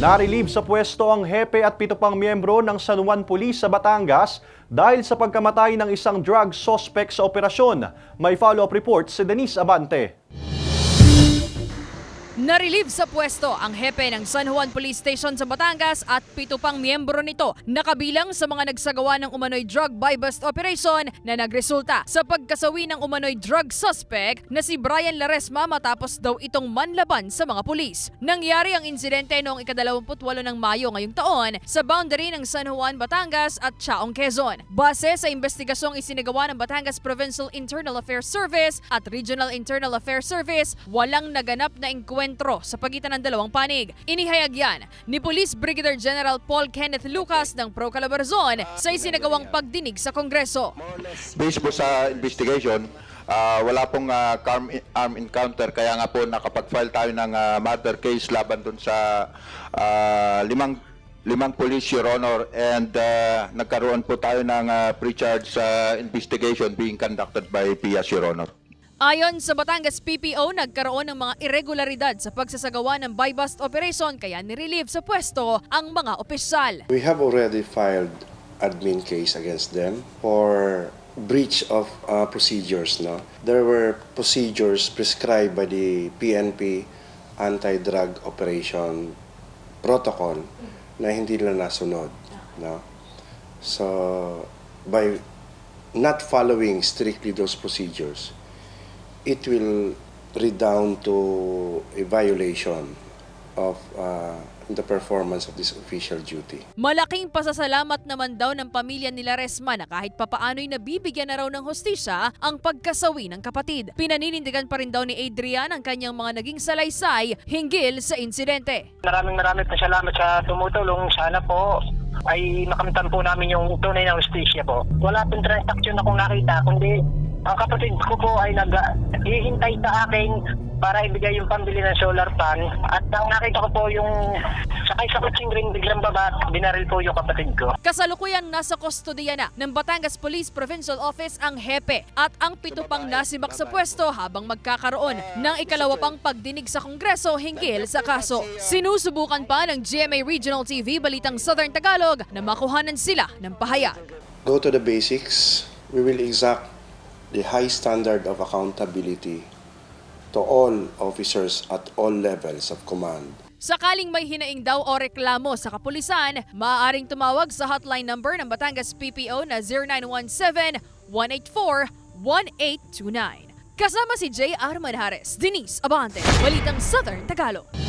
Na-relieve sa pwesto ang hepe at 7 pang miyembro ng San Juan Police sa Batangas dahil sa pagkamatay ng isang drug suspect sa operasyon. May follow-up report si Denise Abante. Na-relieve sa pwesto ang hepe ng San Juan Police Station sa Batangas at 7 pang miyembro nito na kabilang sa mga nagsagawa ng umano'y drug buy-bust operation na nagresulta sa pagkasawi ng umano'y drug suspect na si Brian Laresma matapos daw itong manlaban sa mga pulis. Nangyari ang insidente noong ika-28 ng Mayo ngayong taon sa boundary ng San Juan, Batangas at Chaong, Quezon. Base sa investigasyong isinagawa ng Batangas Provincial Internal Affairs Service at Regional Internal Affairs Service, walang naganap na enkwentro sa pagitan ng dalawang panig. Inihayag yan ni Police Brigadier General Paul Kenneth Lucas ng Pro Calabarzon sa isinagawang pagdinig sa Kongreso. Based po sa investigation, wala pong arm encounter, kaya nga po nakapag-file tayo ng murder case laban dun sa limang police, Your Honor, and nagkaroon po tayo ng pre-charge investigation being conducted by PIAS, Your Honor. Ayon sa Batangas PPO, nagkaroon ng mga irregularidad sa pagsasagawa ng buy-bust operation kaya nirelieve sa pwesto ang mga opisyal. We have already filed admin case against them for breach of procedures. No? There were procedures prescribed by the PNP anti-drug operation protocol na hindi nila nasunod. No? So, by not following strictly those procedures, it will redound to a violation of the performance of this official duty. Malaking pasasalamat naman daw ng pamilya ni Laresma na kahit papaano'y nabibigyan na raw ng hustisya ang pagkasawi ng kapatid. Pinaninindigan pa rin daw ni Adrian ang kanyang mga naging salaysay hinggil sa insidente. Maraming pasalamat sa tumutulong. Sana po ay makamtan po namin yung tunay na hustisya po. Wala pong transaction akong nakita, kundi ang kapatid ko po ay naghihintay sa akin para ibigay yung pambili ng solar pan. At ang nakita ko po yung sakay sa kutsing ring biglang baba, binaril po yung kapatid ko. Kasalukuyang nasa kustodiya na ng Batangas Police Provincial Office ang hepe at ang 7 pang nasibak sa pwesto habang magkakaroon ng ikalawa pang pagdinig sa Kongreso hinggil sa kaso. Sinusubukan pa ng GMA Regional TV Balitang Southern Tagalog na makuhanan sila ng pahayag. Go to the basics. We will exact the high standard of accountability to all officers at all levels of command. Sakaling may hinaing daw o reklamo sa kapulisan, maaaring tumawag sa hotline number ng Batangas PPO na 0917-184-1829. Kasama si J.R. Manjares, Denise Abante, Balitang Southern Tagalog.